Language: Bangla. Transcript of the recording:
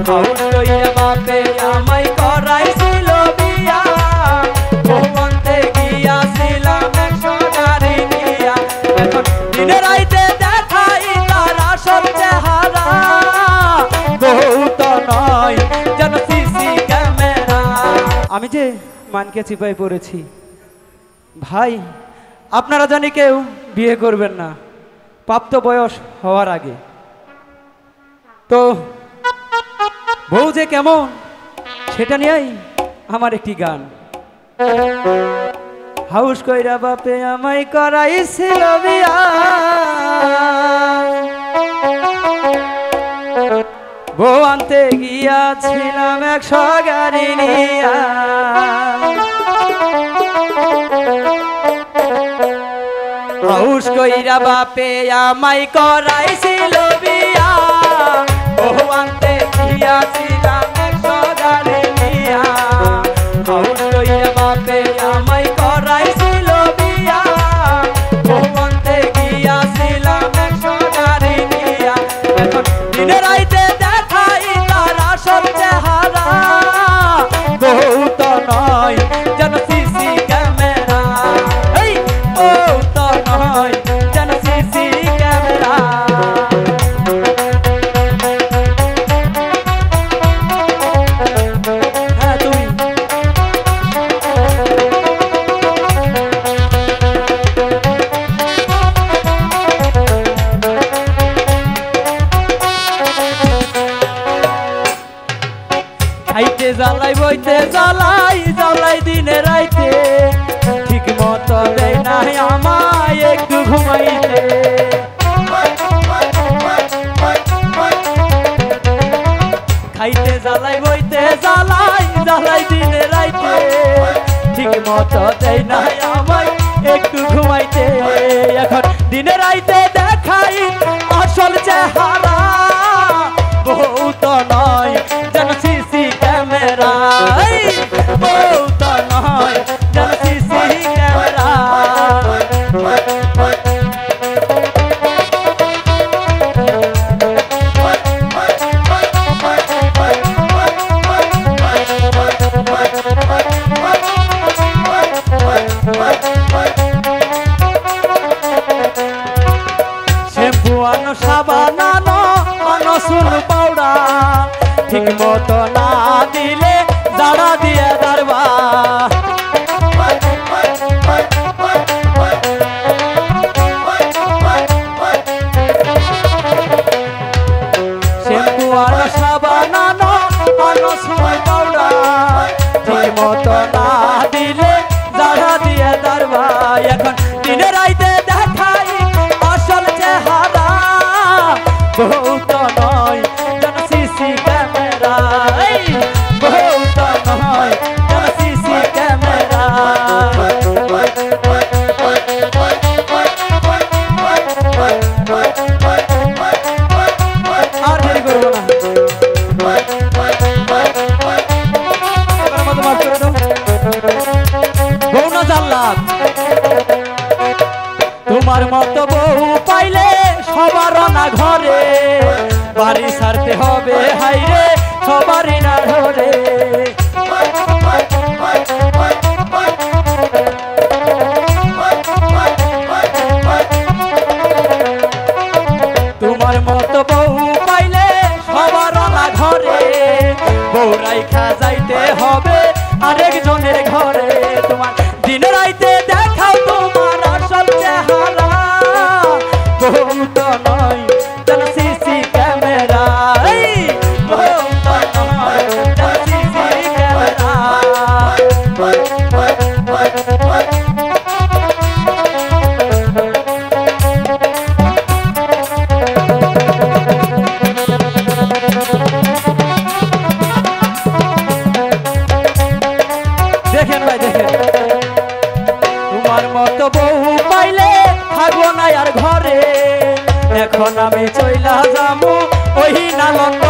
হাউস কইরা বাপে আমায় করাইছিল বিয়া, ভুবনতে গিয়াছিলাম 100 গাড়ি নিয়া। এখন দিনে রাইতে দেখাই তার আসল চেহারা, বউ তো নয় যেন সিসি ক্যামেরা। আমি যে মানকে চিপাই পড়েছি ভাই, আপনারা জানি কেউ বিয়ে করবেন না প্রাপ্ত বয়স হওয়ার আগে। তো বউ যে কেমন সেটা নিয়েই আমার একটি গান। হাউস কইরা বাপে আমায় করাইছিল বিয়া, বউ আনতে গিয়াছিলাম 100 গাড়ি নিয়া। হাউস কইরা বাপে আমায় করাইছিল বিয়া, বউ আনতে গিয়াছিলাম 100 গাড়ি নিয়া। হাউস কইরা বাপে আমায় করাইছিল বিয়া, বউ আনতে গিয়াছিলাম 100 গাড়ি নিয়া। এখন দিনে রাইতে দেখাই তার আসল চেহারা, বউ তো নয় যেন সিসি ক্যামেরা। এই বউ তো নয় যেন সিসি ক্যামেরা। হ্যাঁ তুমি খাইতে জ্বালাই বইতে জ্বালাই জ্বালাই দিনে রাইতে, ঠিক মতো দেয় না আমায় একটু ঘুমাইতে। খাইতে জ্বালাই বইতে জ্বালাই জ্বালাই দিনে রাইতে, ঠিক মতো দেয় না আমায় একটু ঘুমাইতে। এখন দিনে রাইতে দেখাই আসল চেহারা, বউ তো নয় যেন সিসি ক্যামেরা। বউ তো নয় যেন সিসি ক্যামেরা। শ্যাম্পু আনো সাবান আনো আনো চুল পাউডা, ঠিক মতো না দিলে জাড়া দিয়ে দাঁড়বা। শ্যাম্পু আনো সাবান আনো আনো চুল পাউডা, ঠিক মতো না দিলে জাড়া দিয়ে দাঁড়বা। এখন দিনে রাইতে দেখাই আসল চেহারা, বউ তো নয় যেন সিসি ক্যামেরা। বউ তো নয় যেন সিসি ক্যামেরা। আর দেরি করবো না, বউ না জানলাম। তোমার মতো বউ পাইলে সবার না ঘরে, বাড়ি ছাড়তে হবে হাইরে সবারই না ধরে। তোমার মতো বউ পাইলে সবার না ঘরে, বউ রাইখা যাইতে হবে আরেকজনের ঘরে। তোমার দিনে রাইতে দেখাও তোমার আসল চেহারা, বউ তো নয় যেন সিসি ক্যামেরা। বউ তো নয় যেন সিসি ক্যামেরা। দেখেন ভাই দেখেন, তোমার মতো বউ পাইলে থাকবো না আর ঘরে। এখন আমি চইলা যাবো ওই নালন্দা।